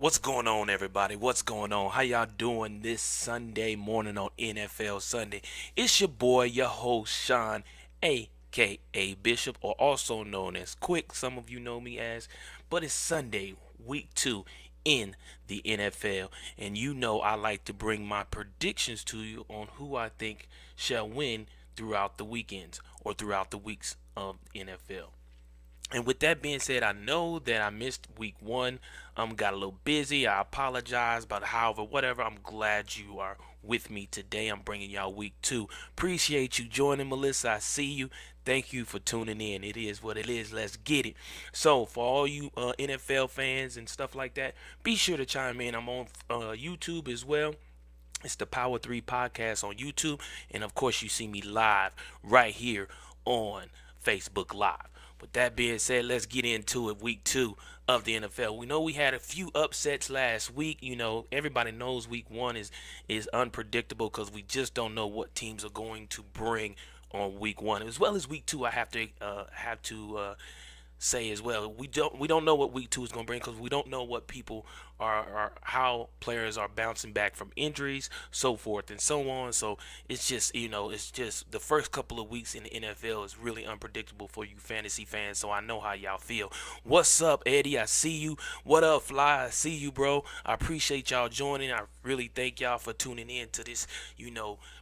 What's going on, everybody? What's going on? How y'all doing this Sunday morning on NFL Sunday? It's your boy, your host, Sean, aka Bishop, or also known as Quick. Some of you know me as, but it's Sunday, week 2 in the NFL, and you know I like to bring my predictions to you on who I think shall win throughout the weekends or throughout the weeks of NFL. And with that being said, I know that I missed week 1. Got a little busy. I apologize, but however, whatever. I'm glad you are with me today. I'm bringing y'all week 2. Appreciate you joining, Melissa. I see you. Thank you for tuning in. It is what it is. Let's get it. So, for all you NFL fans and stuff like that, be sure to chime in. I'm on YouTube as well. It's the Power 3 podcast on YouTube. And of course, you see me live right here on Facebook Live. With that being said, let's get into it. Week 2 of the NFL. We know we had a few upsets last week. You know, everybody knows week 1 is unpredictable because we just don't know what teams are going to bring on week 1. As well as week 2, I have to say as well. We don't know what week 2 is going to bring because we don't know what people are how players are bouncing back from injuries, so forth and so on. So it's just it's just the first couple of weeks in the NFL is really unpredictable for you fantasy fans. So I know how y'all feel. What's up, Eddie? I see you. What up, Fly? I see you, bro. I appreciate y'all joining. I really thank y'all for tuning in to this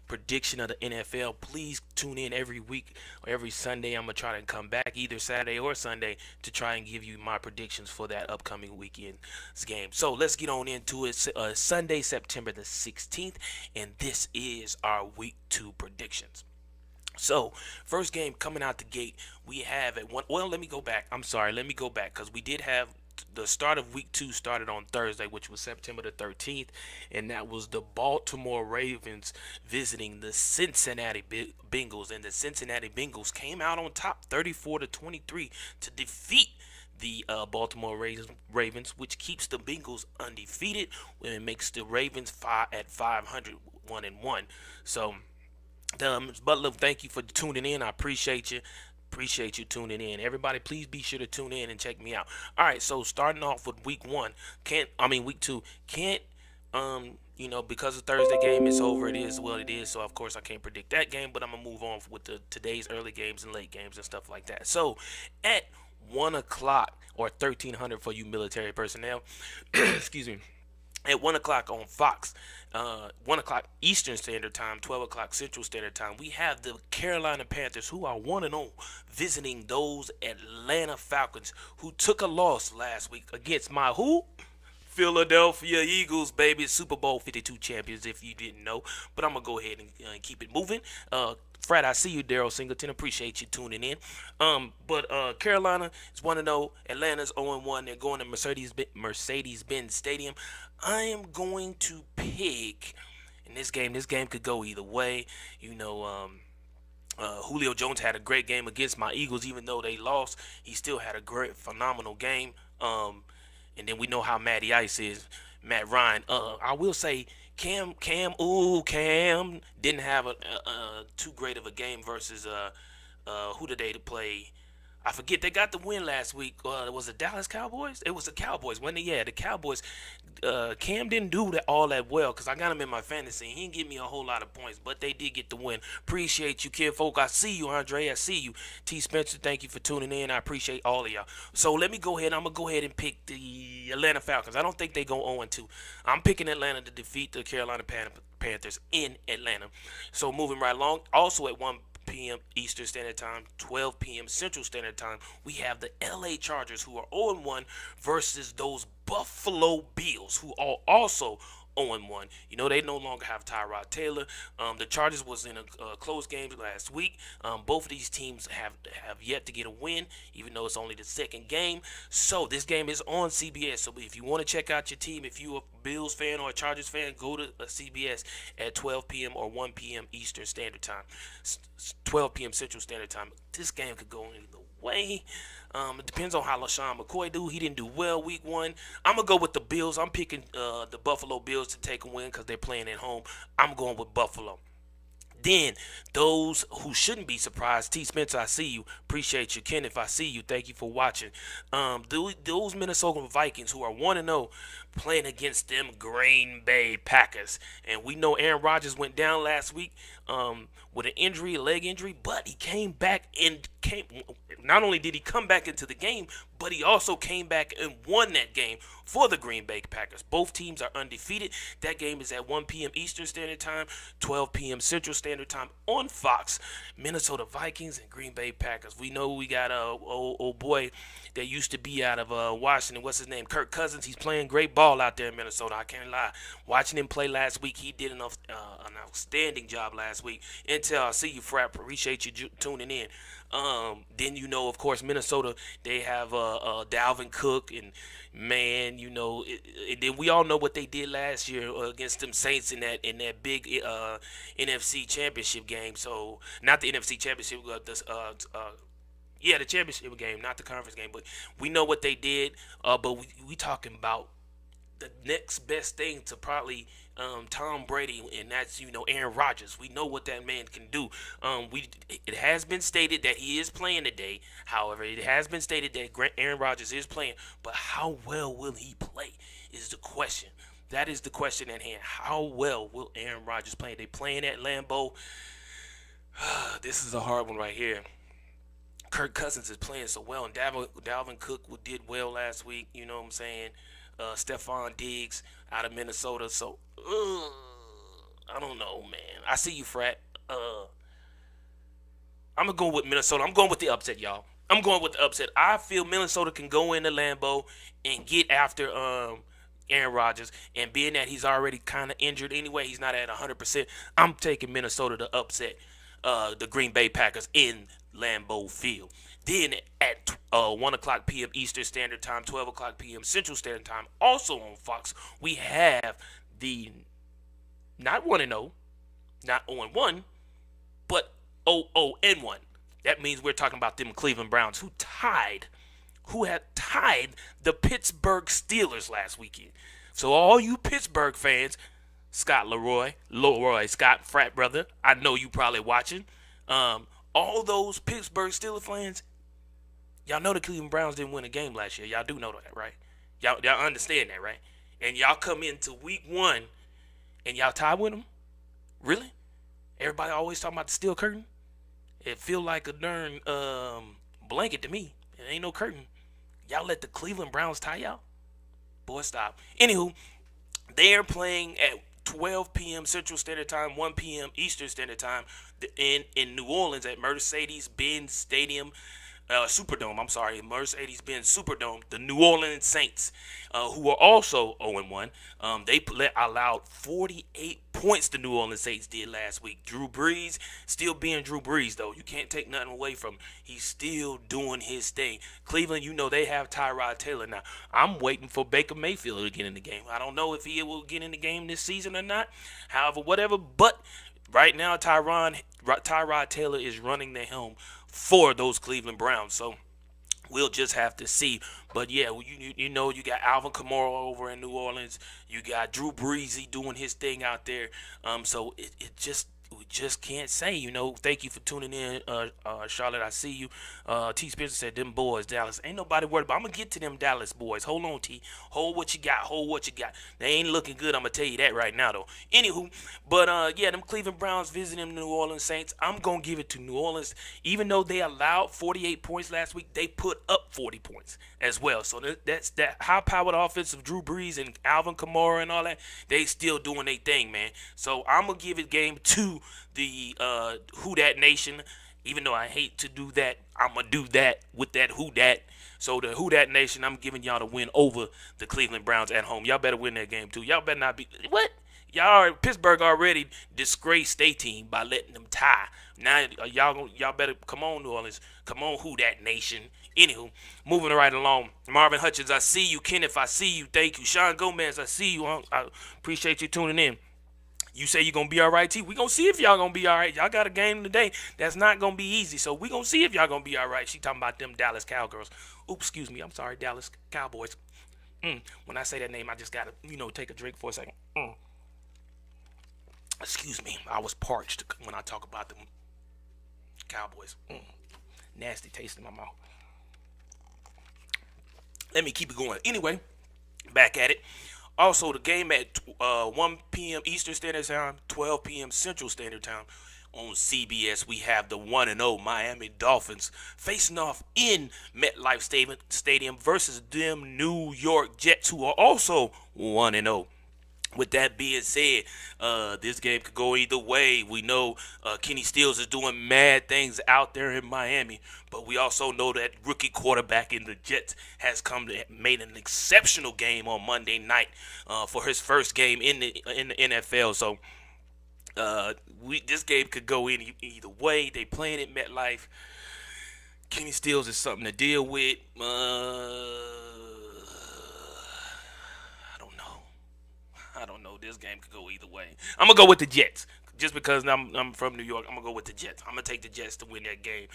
prediction of the NFL. Please tune in every week or every Sunday. I'm gonna try to come back either Saturday or Sunday to try and give you my predictions for that upcoming weekend's game. So let's get on into it. Sunday, September the 16th, and this is our week 2 predictions. So, first game coming out the gate, we have at one. Well, let me go back. I'm sorry. Let me go back because we did have the start of week 2 started on Thursday, which was September the 13th, and that was the Baltimore Ravens visiting the Cincinnati Bengals, and the Cincinnati Bengals came out on top, 34-23, to defeat the Baltimore Ravens, which keeps the Bengals undefeated, and it makes the Ravens at 500, 1-1. So. Butler, thank you for tuning in. I appreciate you. Appreciate you tuning in. Everybody, please be sure to tune in and check me out. All right, so starting off with week 2, can't because the Thursday game is over, it is what it is. So of course I can't predict that game, but I'm gonna move on with the today's early games and late games and stuff like that. So at 1 o'clock or 1300 for you military personnel, excuse me, at 1 o'clock on Fox, 1 o'clock Eastern Standard Time, 12 o'clock Central Standard Time, we have the Carolina Panthers, who are 1-0, visiting those Atlanta Falcons, who took a loss last week against my who? Philadelphia Eagles, baby. Super Bowl 52 champions, if you didn't know. But I'm going to go ahead and keep it moving. Fred, I see you, Daryl Singleton. Appreciate you tuning in. But Carolina is 1-0. Atlanta's 0-1. They're going to Mercedes-Benz Stadium. I am going to pick in this game. This game could go either way. Julio Jones had a great game against my Eagles, even though they lost. He still had a great, phenomenal game. And then we know how Matty Ice is, Matt Ryan. I will say Cam didn't have a too great of a game versus who did they play? I forget. They got the win last week. Was it Dallas Cowboys? It was the Cowboys. When yeah, the Cowboys. Cam didn't do all that well because I got him in my fantasy. He didn't give me a whole lot of points, but they did get the win. Appreciate you, kid folk. I see you, Andre. I see you. T. Spencer, thank you for tuning in. I appreciate all of y'all. So let me go ahead. I'm going to go ahead and pick the Atlanta Falcons. I don't think they go 0-2. I'm picking Atlanta to defeat the Carolina Panthers in Atlanta. So moving right along. Also at 1 p.m. Eastern Standard Time, 12 p.m. Central Standard Time, we have the LA Chargers, who are 0-1 versus those Buffalo Bills, who are also 0-1. They no longer have Tyrod Taylor. The Chargers was in a close game last week. Both of these teams have yet to get a win, even though it's only the second game. So this game is on CBS. So if you want to check out your team, if you're a Bills fan or a Chargers fan, go to CBS at 12 p.m. or 1 p.m. Eastern Standard Time, 12 p.m. Central Standard Time. This game could go either way. It depends on how LaShawn McCoy do. He didn't do well week 1. I'm going to go with the Bills. I'm picking the Buffalo Bills to take a win because they're playing at home. I'm going with Buffalo. Then those who shouldn't be surprised, T. Spencer, I see you. Appreciate you, Kenneth. I see you. Thank you for watching. Those Minnesota Vikings who are 1-0 playing against them Green Bay Packers, and we know Aaron Rodgers went down last week with an injury, a leg injury, but he came back and came. Not only did he come back into the game, but he also came back and won that game for the Green Bay Packers. Both teams are undefeated. That game is at 1 p.m. Eastern Standard Time, 12 p.m. Central Standard Time on Fox. Minnesota Vikings and Green Bay Packers. We know we got a old boy that used to be out of Washington. What's his name? Kirk Cousins. He's playing great ball out there in Minnesota. I can't lie. Watching him play last week, he did an outstanding job last week. Intel, I see you, Frap. Appreciate you tuning in. Then you know, of course, Minnesota. They have Dalvin Cook, and man, you know, then we all know what they did last year against them Saints in that big NFC Championship game. So not the NFC Championship, the championship game, not the conference game, but we know what they did. But we talking about the next best thing to probably Tom Brady, and that's Aaron Rodgers. We know what that man can do. It has been stated that he is playing today. However, it has been stated that Aaron Rodgers is playing, but how well will he play is the question. That is the question at hand. How well will Aaron Rodgers play? They playing at Lambeau. This is a hard one right here. Kirk Cousins is playing so well, and Dalvin Cook did well last week. You know what I'm saying? Stephon Diggs out of Minnesota. So, I don't know, man. I see you, Frat. I'm going to go with Minnesota. I'm going with the upset, y'all. I'm going with the upset. I feel Minnesota can go into Lambeau and get after Aaron Rodgers. And being that he's already kind of injured anyway, he's not at 100%, I'm taking Minnesota to upset the Green Bay Packers in Lambeau Field. Then at 1 o'clock p.m. Eastern Standard Time, 12 o'clock p.m. Central Standard Time, also on Fox, we have the not 1-0, not 0-1, but 0-1. That means we're talking about them Cleveland Browns who had tied the Pittsburgh Steelers last weekend. So all you Pittsburgh fans, Scott Leroy, Scott, frat brother, I know you probably watching. All those Pittsburgh Steelers fans, y'all know the Cleveland Browns didn't win a game last year. Y'all do know that, right? Y'all understand that, right? And y'all come into week 1 and y'all tie with them? Really? Everybody always talking about the steel curtain? It feel like a darn blanket to me. It ain't no curtain. Y'all let the Cleveland Browns tie y'all? Boy, stop. Anywho, they are playing at 12 p.m. Central Standard Time, 1 p.m. Eastern Standard Time in New Orleans at Mercedes-Benz Stadium. Superdome, Mercedes-Benz Superdome, the New Orleans Saints, who are also 0-1. They allowed 48 points the New Orleans Saints did last week. Drew Brees, still being Drew Brees, though. You can't take nothing away from him. He's still doing his thing. Cleveland, they have Tyrod Taylor now. I'm waiting for Baker Mayfield to get in the game. I don't know if he will get in the game this season or not. However, whatever, but right now, Tyrod Taylor is running the helm for those Cleveland Browns. So we'll just have to see. But yeah, you got Alvin Kamara over in New Orleans. You got Drew Brees doing his thing out there. So we just can't say, thank you for tuning in, Charlotte. I see you. T. Spencer said, them boys, Dallas. Ain't nobody worried about. I'm going to get to them Dallas boys. Hold on, T. Hold what you got. They ain't looking good. I'm going to tell you that right now, though. Anywho, but yeah, them Cleveland Browns visiting them New Orleans Saints. I'm going to give it to New Orleans. Even though they allowed 48 points last week, they put up 40 points as well. So that's that high-powered offense of Drew Brees and Alvin Kamara and all that. They still doing their thing, man. So I'm going to give it game 2 the Who Dat Nation. Even though I hate to do that, I'm going to do that with that Who Dat. So the Who Dat Nation, I'm giving y'all the win over the Cleveland Browns at home. Y'all better win that game too. Y'all better not be... What? Pittsburgh already disgraced their team by letting them tie. Now y'all better come on, New Orleans. Come on, Who Dat Nation. Anywho, moving right along. Marvin Hutchins, I see you. Kenneth, I see you. Thank you. Sean Gomez, I see you. I appreciate you tuning in. You say you're going to be all right, T. We're going to see if y'all going to be all right. Y'all got a game today that's not going to be easy. So we're going to see if y'all going to be all right. She talking about them Dallas Cowgirls. Oops, excuse me. I'm sorry, Dallas Cowboys. When I say that name, I just got to, take a drink for a second. Excuse me, I was parched when I talk about them Cowboys. Nasty taste in my mouth. Let me keep it going. Anyway, back at it. Also, the game at 1 p.m. Eastern Standard Time, 12 p.m. Central Standard Time on CBS. We have the 1-0 Miami Dolphins facing off in MetLife Stadium versus them New York Jets, who are also 1-0. With that being said, this game could go either way. We know Kenny Stills is doing mad things out there in Miami, but we also know that rookie quarterback in the Jets has made an exceptional game on Monday night for his first game in the NFL. So this game could go either way. They playing at MetLife. Kenny Stills is something to deal with. I don't know. This game could go either way. I'm gonna go with the Jets, just because I'm from New York. I'm gonna go with the Jets. I'm gonna take the Jets to win that game.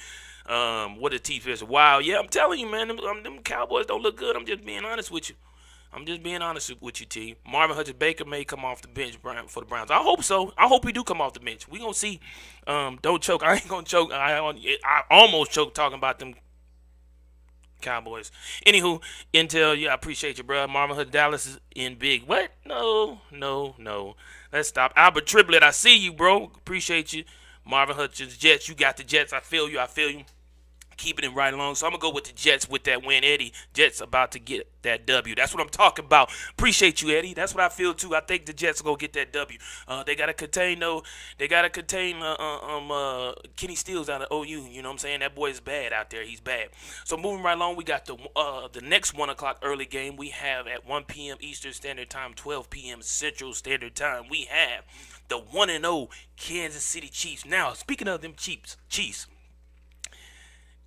What a T-Fish. Wow. Yeah, I'm telling you, man. Them Cowboys don't look good. I'm just being honest with you. I'm just being honest with you, T. Marvin Hudson Baker may come off the bench for the Browns. I hope so. I hope he do come off the bench. We gonna see. Don't choke. I ain't gonna choke. I almost choked talking about them Cowboys. Anywho, Intel, yeah, I appreciate you, bro. Marvin Hood Dallas is in big. What? No. Let's stop. Albert Triplett, I see you, bro. Appreciate you. Marvin Hutchins, Jets. You got the Jets. I feel you. Keeping it right along. So I'm going to go with the Jets with that win. Eddie, Jets about to get that W. That's what I'm talking about. Appreciate you, Eddie. That's what I feel, too. I think the Jets will go get that W. They got to contain, though. They got to contain Kenny Stills out of OU. You know what I'm saying? That boy is bad out there. He's bad. So moving right along, we got the next 1 o'clock early game we have at 1 p.m. Eastern Standard Time, 12 p.m. Central Standard Time. We have the 1-0 Kansas City Chiefs. Now, speaking of them Chiefs.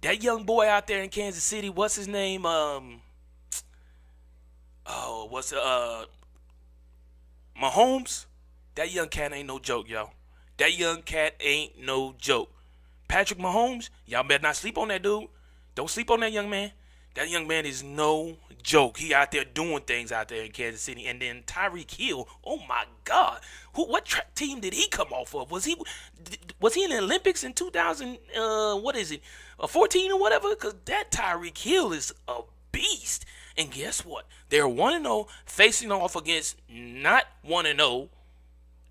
That young boy out there in Kansas City, what's his name? Mahomes? That young cat ain't no joke, yo. That young cat ain't no joke. Patrick Mahomes, y'all better not sleep on that dude. Don't sleep on that young man. That young man is no joke. He out there doing things out there in Kansas City. And then Tyreek Hill, oh my God. What team did he come off of? Was he in the Olympics in 2000, 14 or whatever? Because that Tyreek Hill is a beast. And guess what? They're 1-0 facing off against not 1-0,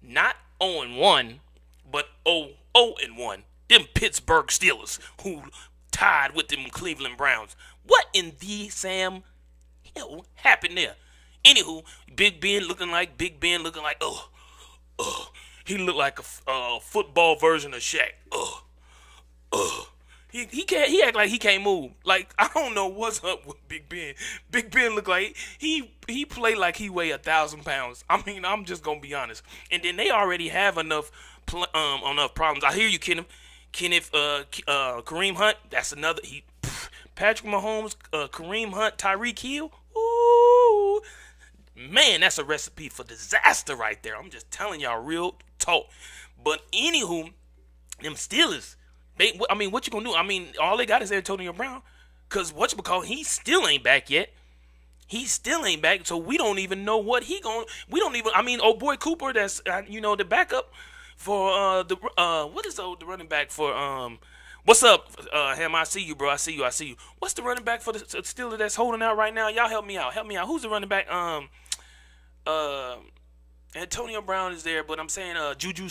not 0-1, but 0-1. Them Pittsburgh Steelers who tied with them Cleveland Browns. What in the Sam Hill happened there? Anywho, Big Ben looking like, he looked like a football version of Shaq. He act like he can't move. Like, I don't know what's up with Big Ben. Big Ben look like he play like he weigh 1,000 pounds. I mean, I'm just gonna be honest. And then they already have enough problems. I hear you, Kenneth. Kareem Hunt. That's another. Patrick Mahomes, Kareem Hunt, Tyreek Hill. Ooh, man, that's a recipe for disaster right there. I'm just telling y'all real talk. But anywho, them Steelers. What you gonna do? I mean, all they got is Antonio Brown, cause he still ain't back yet. He still ain't back, so we don't even know what he going. We don't even. I mean, old boy Cooper, that's the backup for what is the running back for What's up, Ham? I see you, bro. I see you. What's the running back for the Steelers that's holding out right now? Y'all help me out. Who's the running back? Antonio Brown is there, but I'm saying Juju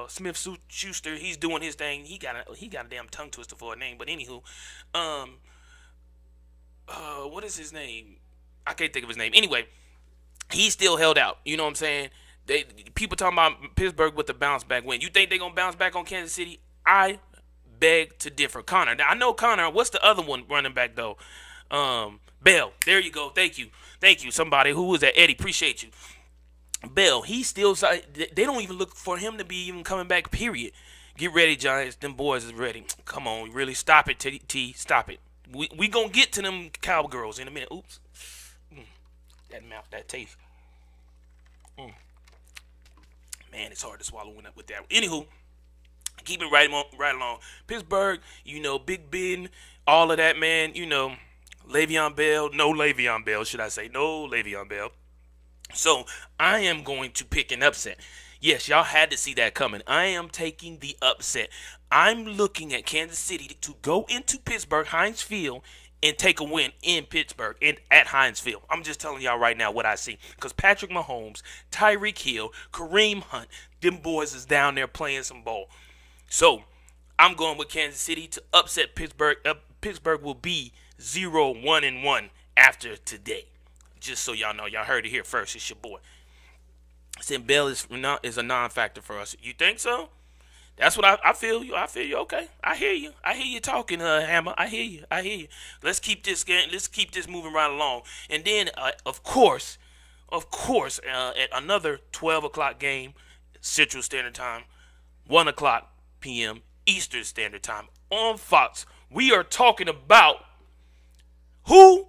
Smith-Schuster, he's doing his thing. He got a damn tongue twister for a name, but anywho, what is his name? I can't think of his name. Anyway, he still held out. You know what I'm saying? People talking about Pittsburgh with the bounce back win. You think they're gonna bounce back on Kansas City? I beg to differ. Connor. Now, I know Connor. What's the other one running back though? Bell. There you go. Thank you. Somebody who was that? Eddie. Appreciate you. Bell, he still. They don't even look for him to be even coming back. Period. Get ready, Giants. Them boys is ready. Come on, really stop it, T. Stop it. We gonna get to them cowgirls in a minute. Oops. That mouth, that taste. Man, it's hard to swallow with that. Anywho, keep it right along. Pittsburgh, Big Ben, all of that, man. Le'Veon Bell. No Le'Veon Bell, should I say? No Le'Veon Bell. So I am going to pick an upset. Yes, y'all had to see that coming. I am taking the upset. I'm looking at Kansas City to go into Pittsburgh, Heinz Field, and take a win in Pittsburgh and at Heinz Field. I'm just telling y'all right now what I see. Because Patrick Mahomes, Tyreek Hill, Kareem Hunt, them boys is down there playing some ball. So I'm going with Kansas City to upset Pittsburgh. Pittsburgh will be 0-1-1 after today. Just so y'all know, y'all heard it here first. It's your boy. Said Bell is a non-factor for us. You think so? That's what I feel. I feel you. Okay, I hear you. I hear you talking, Hammer. I hear you. I hear you. Let's keep this game. Let's keep this moving right along. And then, of course, at another 12 o'clock game, Central Standard Time, 1 o'clock p.m. Eastern Standard Time on Fox. We are talking about who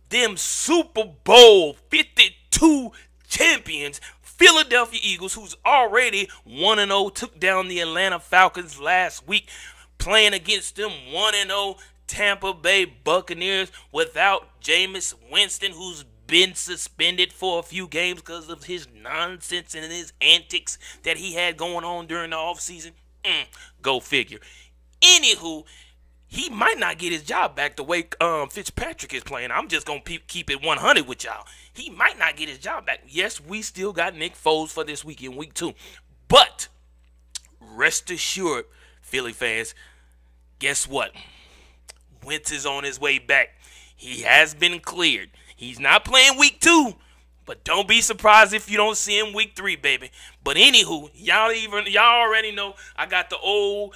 them Super Bowl 52 champions, Philadelphia Eagles, who's already 1-0, took down the Atlanta Falcons last week, playing against them 1-0 Tampa Bay Buccaneers without Jameis Winston, who's been suspended for a few games because of his nonsense and his antics that he had going on during the offseason. Go figure. Anywho, he might not get his job back the way Fitzpatrick is playing. I'm just going to keep it 100 with y'all. He might not get his job back. Yes, we still got Nick Foles for this week in week 2. But rest assured, Philly fans, guess what? Wentz is on his way back. He has been cleared. He's not playing week 2. But don't be surprised if you don't see him week 3, baby. But anywho, y'all already know I got the old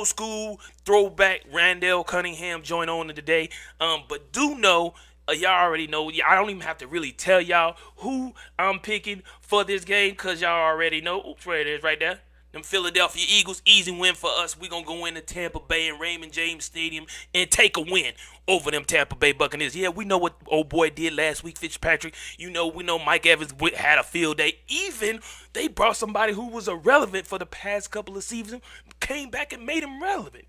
school throwback Randall Cunningham joint on today. But do know, y'all already know. I don't even have to really tell y'all who I'm picking for this game because y'all already know. Oops, where it is right there. Them Philadelphia Eagles, easy win for us. We're going to go into Tampa Bay and Raymond James Stadium and take a win over them Tampa Bay Buccaneers. Yeah, we know what old boy did last week, Fitzpatrick. We know Mike Evans had a field day. Even they brought somebody who was irrelevant for the past couple of seasons, came back and made him relevant.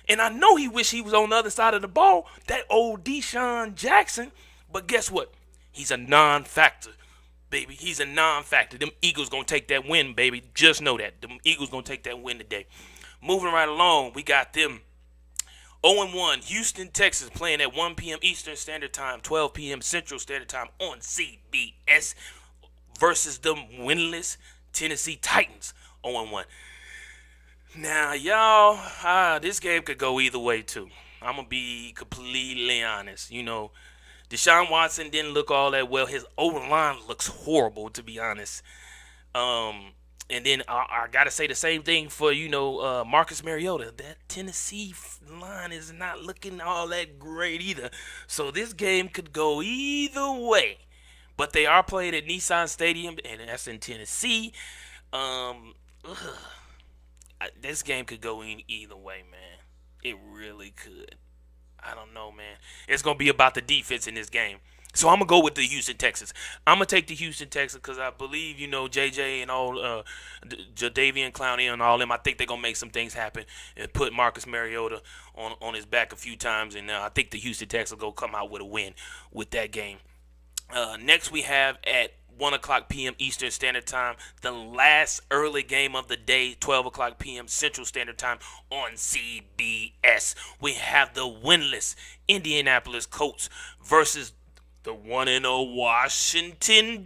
And I know he wished he was on the other side of the ball, that old Deshaun Jackson. But guess what? He's a non-factor. Baby, he's a non-factor. Them Eagles gonna take that win, baby. Just know that. Them Eagles gonna take that win today. Moving right along, we got them 0-1, Houston, Texas, playing at 1 p.m. Eastern Standard Time, 12 p.m. Central Standard Time on CBS versus them winless Tennessee Titans, 0-1. Now, y'all, this game could go either way, too. I'm gonna be completely honest. Deshaun Watson didn't look all that well. His O-line looks horrible, to be honest. And then I got to say the same thing for, Marcus Mariota. That Tennessee line is not looking all that great either. So this game could go either way. But they are playing at Nissan Stadium, and that's in Tennessee. This game could go either way, man. It really could. I don't know, man. It's going to be about the defense in this game. So I'm going to go with the Houston Texans. I'm going to take the Houston Texans because I believe, JJ and all, Jadeveon Clowney and all them, I think they're going to make some things happen and put Marcus Mariota on his back a few times. And I think the Houston Texans will come out with a win with that game. Next we have at 1 o'clock p.m. Eastern Standard Time, the last early game of the day, 12 o'clock p.m. Central Standard Time on CBS. We have the winless Indianapolis Colts versus the 1-0 Washington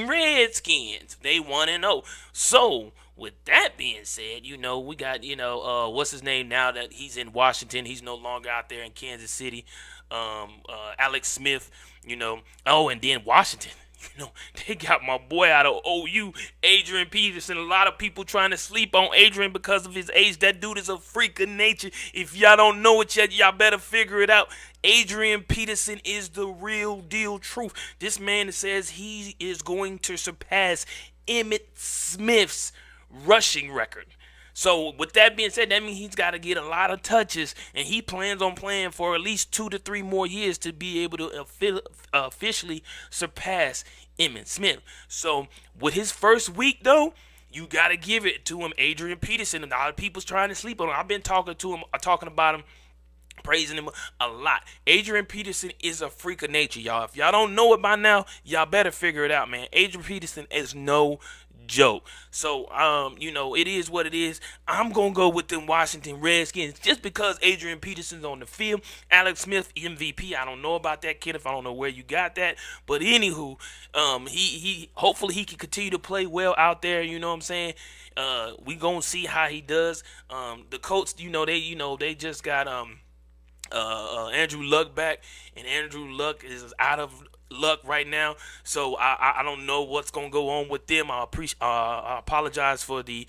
Redskins. They 1-0. So, with that being said, we got, what's his name now that he's in Washington? He's no longer out there in Kansas City. Alex Smith, Oh, and then Washington. They got my boy out of OU, Adrian Peterson. A lot of people trying to sleep on Adrian because of his age. That dude is a freak of nature. If y'all don't know it yet, y'all better figure it out. Adrian Peterson is the real deal truth. This man says he is going to surpass Emmitt Smith's rushing record. So with that being said, that means he's got to get a lot of touches, and he plans on playing for at least 2 to 3 more years to be able to officially surpass Emmitt Smith. So with his first week, though, you got to give it to him, Adrian Peterson. A lot of people's trying to sleep on him. I've been talking about him, praising him a lot. Adrian Peterson is a freak of nature, y'all. If y'all don't know it by now, y'all better figure it out, man. Adrian Peterson is no joke. So, it is what it is. I'm gonna go with them Washington Redskins just because Adrian Peterson's on the field. Alex Smith MVP. I don't know about that, Kenneth. I don't know where you got that, but anywho, he hopefully he can continue to play well out there. You know what I'm saying? We gonna see how he does. The Colts, they just got Andrew Luck back, and Andrew Luck is out of luck right now. So I don't know what's gonna go on with them. I apologize for the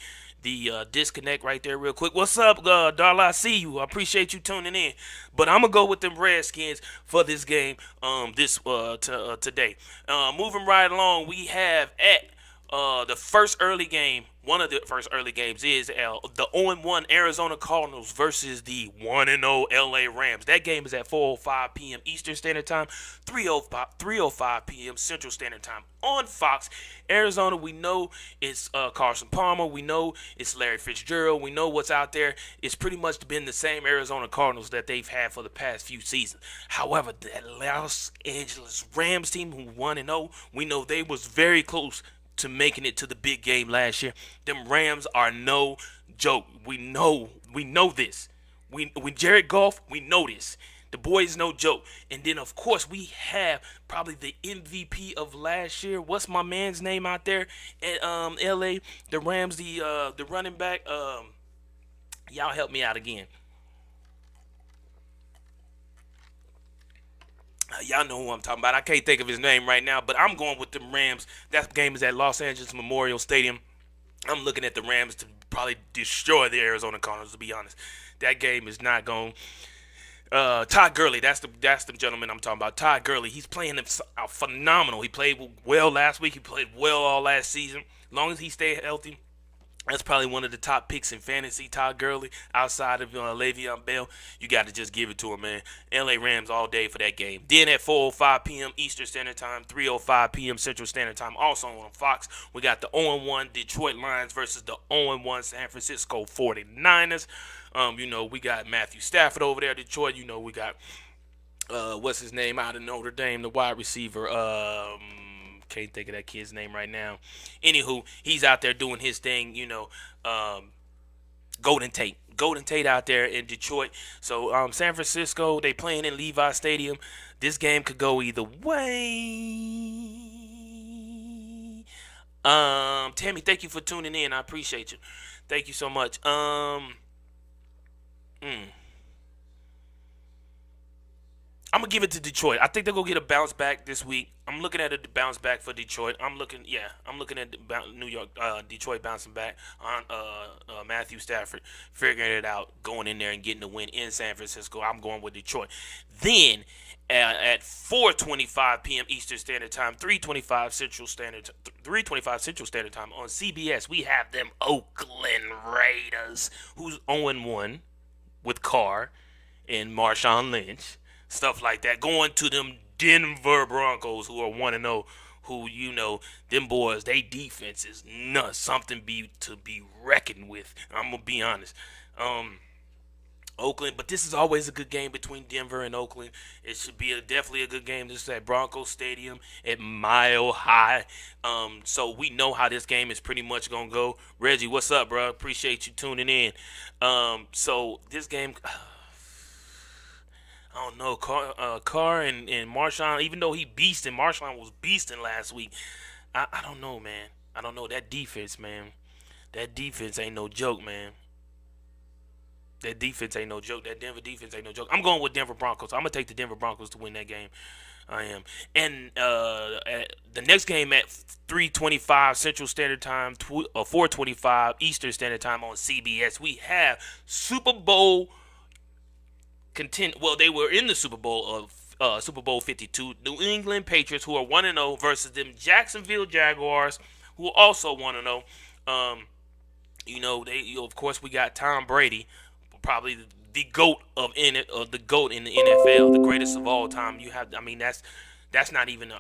disconnect right there real quick. What's up, Darla? I see you. I appreciate you tuning in. But I'm gonna go with them Redskins for this game today. Moving right along, we have at the first early game, one of the first early games is the 0-1 Arizona Cardinals versus the 1-0 LA Rams. That game is at 4:05 p.m. Eastern Standard Time, 3:05 p.m. Central Standard Time on Fox. Arizona, we know it's Carson Palmer. We know it's Larry Fitzgerald. We know what's out there. It's pretty much been the same Arizona Cardinals that they've had for the past few seasons. However, the Los Angeles Rams team, who 1-0, we know they was very close to making it to the big game last year. Them Rams are no joke. We know this. We Jared Goff, we know this. The boy is no joke. And then of course we have probably the MVP of last year. What's my man's name out there at LA? The Rams, the running back. Y'all help me out again. Y'all know who I'm talking about. I can't think of his name right now, but I'm going with the Rams. That game is at Los Angeles Memorial Stadium. I'm looking at the Rams to probably destroy the Arizona Cardinals, to be honest. That game is not going. Todd Gurley, that's the gentleman I'm talking about. Todd Gurley, he's playing phenomenal. He played well last week. He played well all last season. As long as he stays healthy, that's probably one of the top picks in fantasy, Todd Gurley, outside of Le'Veon Bell. You got to just give it to him, man. LA Rams all day for that game. Then at 4:05 p.m. Eastern Standard Time, 3:05 p.m. Central Standard Time, also on Fox, we got the 0-1 Detroit Lions versus the 0-1 San Francisco 49ers. We got Matthew Stafford over there, Detroit. We got, what's his name out of Notre Dame, the wide receiver, can't think of that kid's name right now. Anywho, he's out there doing his thing, Golden Tate out there in Detroit. So San Francisco, they playing in Levi Stadium. This game could go either way. Tammy, thank you for tuning in. I appreciate you. Thank you so much. I'm gonna give it to Detroit. I think they're gonna get a bounce back this week. I'm looking at a bounce back for Detroit. I'm looking at New York, Detroit bouncing back on Matthew Stafford, figuring it out, going in there and getting the win in San Francisco. I'm going with Detroit. Then at 4:25 p.m. Eastern Standard Time, 3:25 Central Standard Time on CBS, we have them Oakland Raiders, who's 0-1 with Carr and Marshawn Lynch, stuff like that, going to them Denver Broncos, who are 1-0, who, them boys, they defense is nuts, something to be reckoned with. I'm gonna be honest. Oakland, but this is always a good game between Denver and Oakland. It should be definitely a good game. This is at Broncos Stadium at Mile High. So we know how this game is pretty much gonna go. Reggie, what's up, bro? Appreciate you tuning in. So this game, I don't know, Carr and Marshawn, even though Marshawn was beasting last week. I don't know, man. I don't know. That defense, man. That defense ain't no joke, man. That defense ain't no joke. That Denver defense ain't no joke. I'm going with Denver Broncos. I'm going to take the Denver Broncos to win that game. I am. And the next game at 3:25 Central Standard Time, 4:25 Eastern Standard Time on CBS, we have Super Bowl they were in the Super Bowl of Super Bowl 52. New England Patriots, who are 1-0, versus them Jacksonville Jaguars, who are also 1-0. Of course, we got Tom Brady, probably the GOAT the GOAT in the NFL, the greatest of all time. That's not even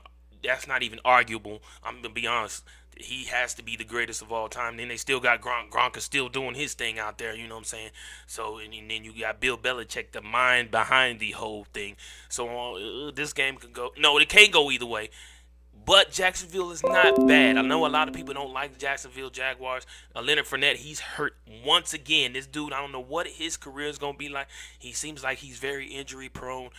arguable. I'm gonna be honest. He has to be the greatest of all time. Then they still got Gronk. Gronk is still doing his thing out there. You know what I'm saying? So and then you got Bill Belichick, the mind behind the whole thing. So this game could go. No, it can't go either way. But Jacksonville is not bad. I know a lot of people don't like the Jacksonville Jaguars. Leonard Fournette, he's hurt once again. This dude, I don't know what his career is going to be like. He seems like he's very injury prone.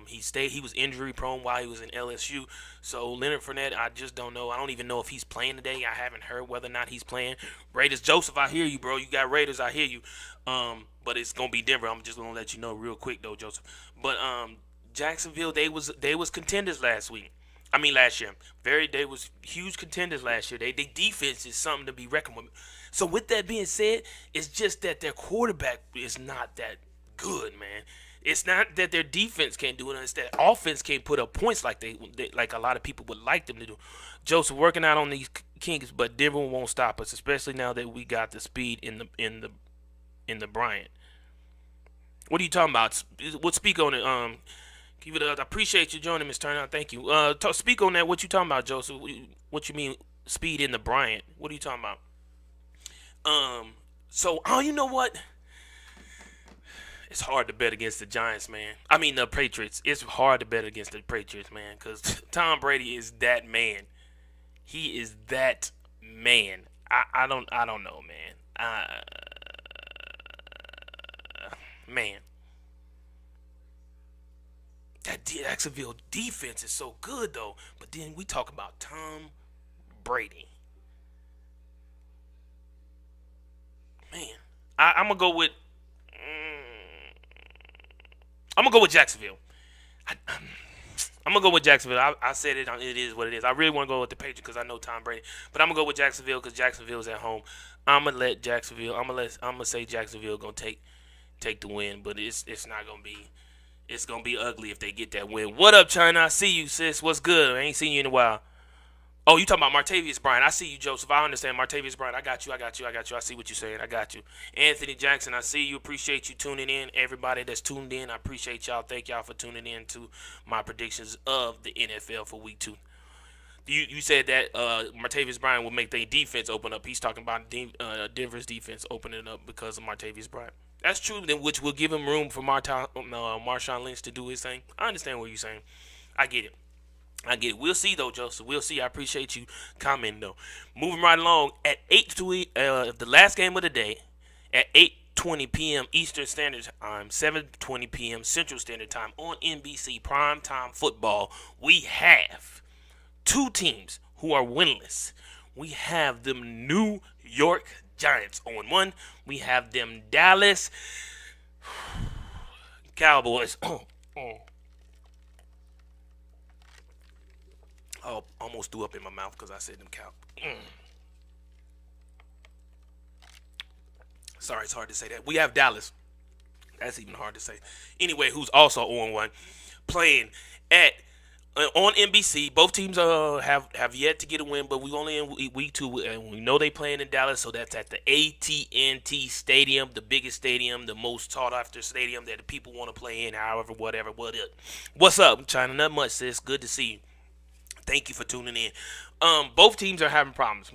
He was injury prone while he was in LSU. So Leonard Fournette, I just don't know. I don't even know if he's playing today. I haven't heard whether or not he's playing. Raiders, Joseph, I hear you, bro. You got Raiders, I hear you. But it's gonna be Denver. I'm just gonna let you know real quick though, Joseph. But Jacksonville, they was contenders last week. I mean last year. They was huge contenders last year. They defense is something to be reckoned with. So with that being said, it's just that their quarterback is not that good, man. It's not that their defense can't do it. It's that offense can't put up points like like a lot of people would like them to do. Joseph working out on these Kings, but Denver won't stop us, especially now that we got the speed in the Bryant. What are you talking about? What speak on it? Give it. I appreciate you joining, Miss Turner. Thank you. Speak on that. What you talking about, Joseph? What you mean speed in the Bryant? What are you talking about? You know what? It's hard to bet against the Giants, man. I mean the Patriots. It's hard to bet against the Patriots, man, because Tom Brady is that man. He is that man. I don't know, man. Man, that Jacksonville defense is so good though. But then we talk about Tom Brady. Man, I'm gonna go with. I'm gonna go with Jacksonville. I'm gonna go with Jacksonville. I said it. It is what it is. I really want to go with the Patriots because I know Tom Brady, but I'm gonna go with Jacksonville because Jacksonville's at home. I'm gonna say Jacksonville gonna take the win, but it's not gonna be. It's gonna be ugly if they get that win. What up, China? I see you, sis. What's good? I ain't seen you in a while. Oh, you talking about Martavius Bryant? I see you, Joseph. I understand Martavius Bryant. I got you. I see what you're saying. I got you. Anthony Jackson, I see you. Appreciate you tuning in. Everybody that's tuned in, I appreciate y'all. Thank y'all for tuning in to my predictions of the NFL for Week 2. You said that Martavius Bryant will make their defense open up. He's talking about Denver's defense opening up because of Martavius Bryant. That's true, then which will give him room for Marshawn Lynch to do his thing. I understand what you're saying. I get it. We'll see though, Joseph. We'll see. I appreciate you commenting though. Moving right along at 8:20, the last game of the day at 8:20 p.m. Eastern Standard Time, 7:20 p.m. Central Standard Time on NBC Primetime Football. We have two teams who are winless. We have them New York Giants on one. We have them Dallas Cowboys. Oh, almost threw up in my mouth because I said them cow. Sorry, it's hard to say that. We have Dallas. That's even hard to say. Anyway, who's also on one, playing at on NBC. Both teams have yet to get a win, but we only in week 2, and we know they playing in Dallas, so that's at the AT&T Stadium, the biggest stadium, the most sought after stadium that the people want to play in. However, whatever. What's up, China? Not much, sis. Good to see you. Thank you for tuning in. Both teams are having problems.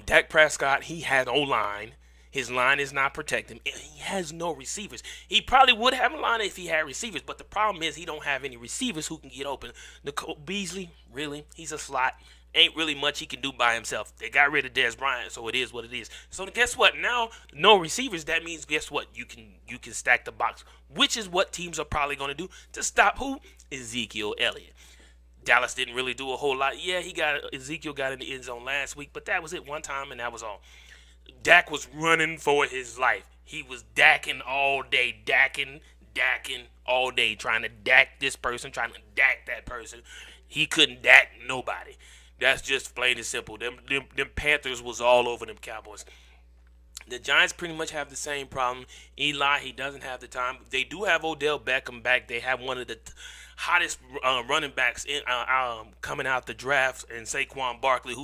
Dak Prescott, he has O-line. His line is not protecting him. He has no receivers. He probably would have a line if he had receivers, but the problem is he don't have any receivers who can get open. Nicole Beasley, really, he's a slot. Ain't really much he can do by himself. They got rid of Dez Bryant, so it is what it is. So guess what? Now, no receivers. That means guess what? You can stack the box, which is what teams are probably going to do to stop who? Ezekiel Elliott. Dallas didn't really do a whole lot. Yeah, Ezekiel got in the end zone last week, but that was it one time, and that was all. Dak was running for his life. He was dacking all day, dacking all day, trying to dack this person, trying to dack that person. He couldn't dack nobody. That's just plain and simple. Them Panthers was all over them Cowboys. The Giants pretty much have the same problem. Eli, he doesn't have the time. They do have Odell Beckham back. They have one of the hottest running backs coming out the draft, and Saquon Barkley,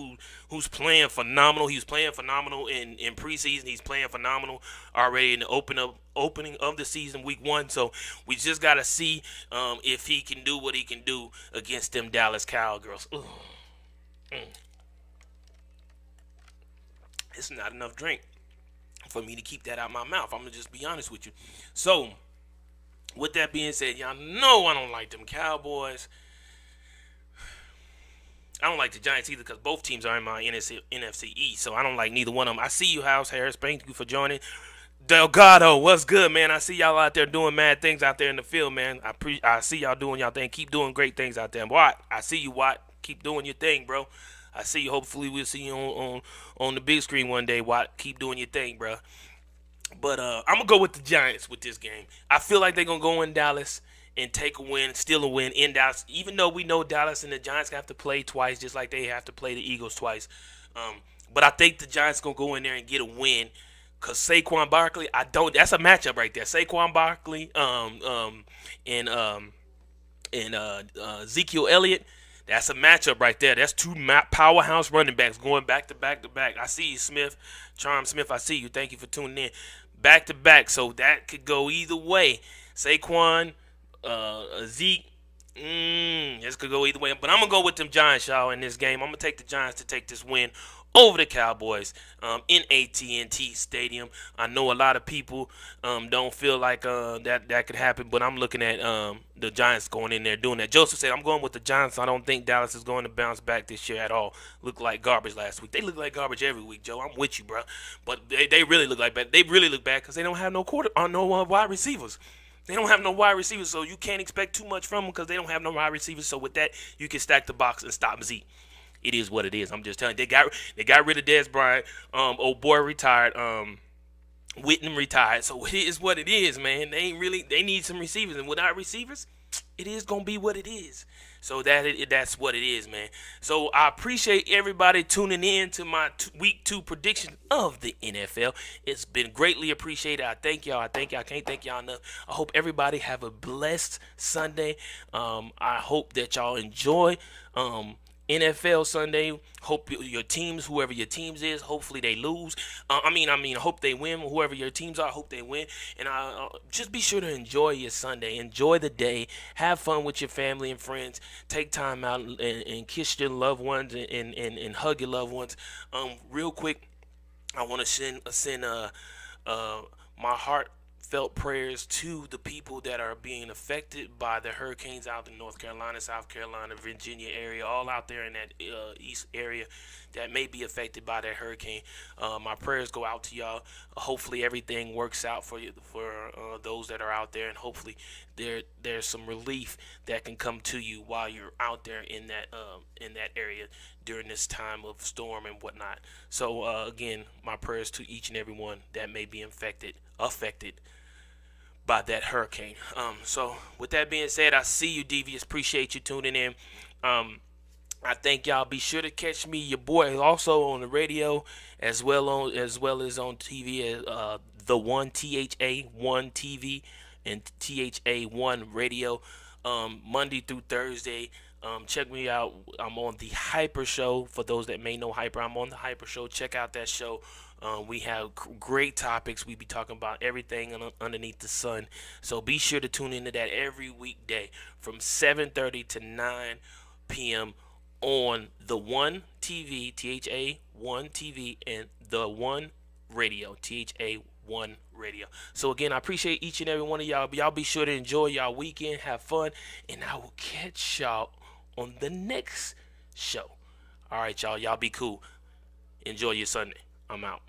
who's playing phenomenal. He was playing phenomenal in preseason. He's playing phenomenal already in the opening of the season, week 1. So we just got to see if he can do what he can do against them Dallas Cowgirls. It's not enough drink for me to keep that out my mouth. I'm going to just be honest with you. So, with that being said, y'all know I don't like them Cowboys. I don't like the Giants either because both teams are in my NFC East, so I don't like neither one of them. I see you, House Harris. Thank you for joining. Delgado, what's good, man? I see y'all out there doing mad things out there in the field, man. I see y'all doing y'all thing. Keep doing great things out there. Watt, I see you, Watt. Keep doing your thing, bro. I see you. Hopefully, we'll see you on the big screen one day, Watt. Keep doing your thing, bro. But I'm gonna go with the Giants with this game. I feel like they're gonna go in Dallas and take a win, steal a win in Dallas. Even though we know Dallas and the Giants have to play twice, just like they have to play the Eagles twice. Um, but I think the Giants gonna go in there and get a win. Cause Saquon Barkley, I don't. That's a matchup right there. Saquon Barkley, and Ezekiel Elliott. That's a matchup right there. That's two powerhouse running backs going back to back to back. I see you, Smith. Charm Smith, I see you. Thank you for tuning in. Back to back. So that could go either way. Saquon, Zeke. This could go either way. But I'm going to go with them Giants, y'all, in this game. I'm going to take the Giants to take this win over the Cowboys in AT&T Stadium. I know a lot of people don't feel like that could happen, but I'm looking at the Giants going in there doing that. Joseph said, I'm going with the Giants. I don't think Dallas is going to bounce back this year at all. Looked like garbage last week. They look like garbage every week, Joe. I'm with you, bro. But they really look like bad. They really look bad because they don't have no wide receivers. They don't have no wide receivers, so you can't expect too much from them because they don't have no wide receivers. So with that, you can stack the box and stop Zeke. It is what it is. I'm just telling you. They got rid of Dez Bryant. Old boy retired. Whitney retired. So it is what it is, man. They need some receivers, and without receivers, it is gonna be what it is. So that's what it is, man. So I appreciate everybody tuning in to my week 2 prediction of the NFL. It's been greatly appreciated. I thank y'all. I can't thank y'all enough. I hope everybody have a blessed Sunday. I hope that y'all enjoy NFL Sunday. Hope your teams, whoever your teams is, hopefully they lose. I hope they win. Whoever your teams are, I hope they win. And just be sure to enjoy your Sunday. Enjoy the day. Have fun with your family and friends. Take time out and kiss your loved ones and hug your loved ones. Real quick, I want to send my heartfelt prayers to the people that are being affected by the hurricanes out in North Carolina, South Carolina, Virginia area, all out there in that east area that may be affected by that hurricane. My prayers go out to y'all. Hopefully everything works out for you, for those that are out there, and hopefully there's some relief that can come to you while you're out there in that area during this time of storm and whatnot. So again, my prayers to each and every one that may be affected by that hurricane. So with that being said, I see you, Devious. Appreciate you tuning in. I thank y'all. Be sure to catch me, your boy, also on the radio as well as on TV. The One THA1 TV and THA1 Radio, Monday through Thursday. Check me out. I'm on the Hyper Show. For those that may know Hyper, I'm on the Hyper Show. Check out that show. We have great topics. We be talking about everything underneath the sun. So be sure to tune into that every weekday from 7:30 to 9 p.m. on the One TV, THA1 TV, and the One Radio, THA1 Radio. So again, I appreciate each and every one of y'all. Y'all be sure to enjoy y'all weekend, have fun, and I will catch y'all on the next show. All right, y'all. Y'all be cool. Enjoy your Sunday. I'm out.